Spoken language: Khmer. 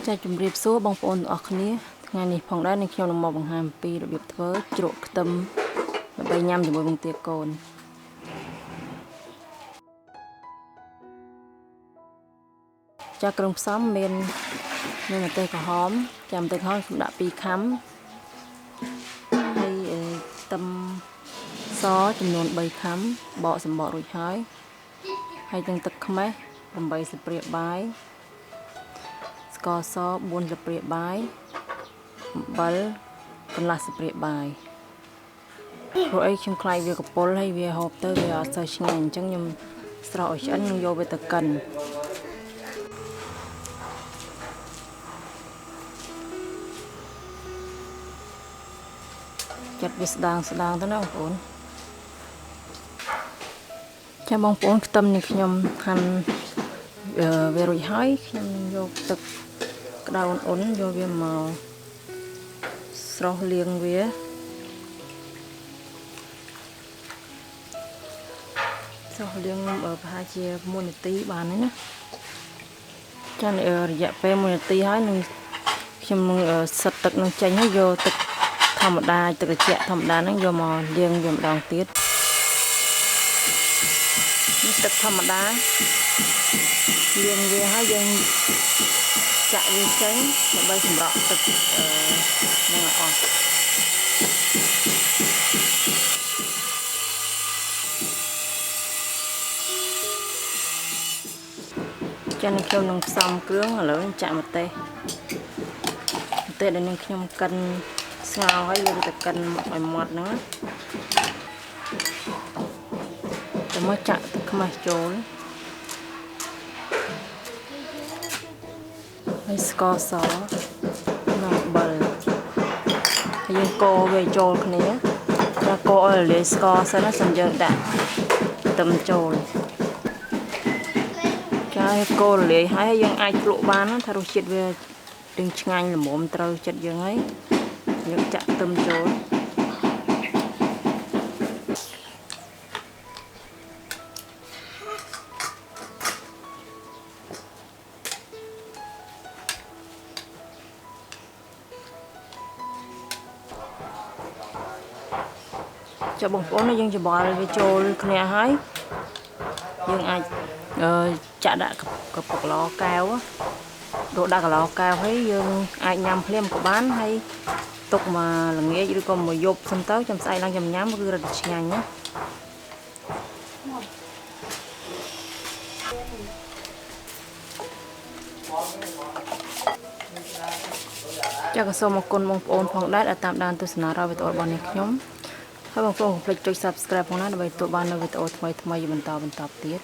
ចាជំរាបសួរបងប្អូនទាំងអស់គ្នាថ្ងៃនេះផងដែរនឹងខ្ញុំនឹងមកបង្ហាញអំពីរបៀបធ្វើជ្រក់ខ្ទឹមដើម្បីញ៉ាំជាមួយបង្គាកូនចាគ្រឿងផ្សំមានម្ទេសក្រហមចាំម្ទេសក្រហមខ្ញុំដាក់2ខាំហើយខ្ទឹមសចំនួន3ខាំបកសម្បករួចហើយទាំងទឹកខ្មេះ8ស្លាបព្រាបាយស្ករស4ស្លាបព្រាបាយអំបិលកន្លះស្លាបព្រាបាយព្រោះអីខ្ញុំខ្លាចវាកពុលហើយវាហូបទៅវាអត់សូវឆ្ងាញ់អញ្ចឹងខ្ញុំស្រោចឲ្យឆ្អិនខ្ញុំយកវាទៅកិនចាត់វាស្ដាងទៅណាបងប្អូនចាំបងប្អូនខ្ទឹមនេះខ្ញុំហាន់វារួចហើយខ្ញុំយកទឹកក្តៅអ៊ុនយកវាមកស្រោះលាងវាប្រហែលជា1នាទីបានហើយណាចារយៈពេល1នាទីហើយនឹងខ្ញុំនឹងសិតទឹកនឹងចេញហើយយកទឹកធម្មតាទឹកត្រជាក់ធម្មតាហ្នឹងយកមកលាងវាម្ដងទៀតទឹកធម្មតាលាងវាហើយយើងចាក់វាចេញដើម្បីសម្រក់ទឹកនឹងអស់ចា៎ខ្ញុំនឹងផ្សំគ្រឿងឥឡូវចាក់ម្ទេសដែលនឹងខ្ញុំកិនស្ងោរហើយលើទៅកិនឲ្យម៉ត់ហ្នឹងទៅមកចាក់ទឹកខ្មេះចូលហើយស្ករសនិងអំបិលហើយយើងកូរវាចូលគ្នាចាកូរឲ្យលាយស្ករសិនណាសិនយើងដាក់ខ្ទឹមចូលចាកូរលាយហើយយើងអាចភ្លក់បានថារសជាតិវាទាំងឆ្ងាញ់ល្មមត្រូវចិត្តយើងហើយយើងចាក់ខ្ទឹមចូលចាំបងប្អូនយើងច្បល់វាចូលគ្នាហើយយើងអាចចាក់ដាក់កពុកឡកែវដាក់កន្លកែវហើយយើងអាចញ៉ាំភ្លាមក៏បានហើយទុកមកល្ងាចឬក៏មកយប់សិនទៅចាំស្អែកឡើងចាំញ៉ាំគឺរឹតឆ្ងាញ់ណាចាក៏សូមអរគុណបងប្អូនផងដែរដែលតាមដានទស្សនាវីដេអូរបស់នេះខ្ញុំហើយបងប្អូនកុំភ្លេចចុច Subscribe ផងណាដើម្បីទទួលបាននូវវីដេអូថ្មីៗបន្តទៀត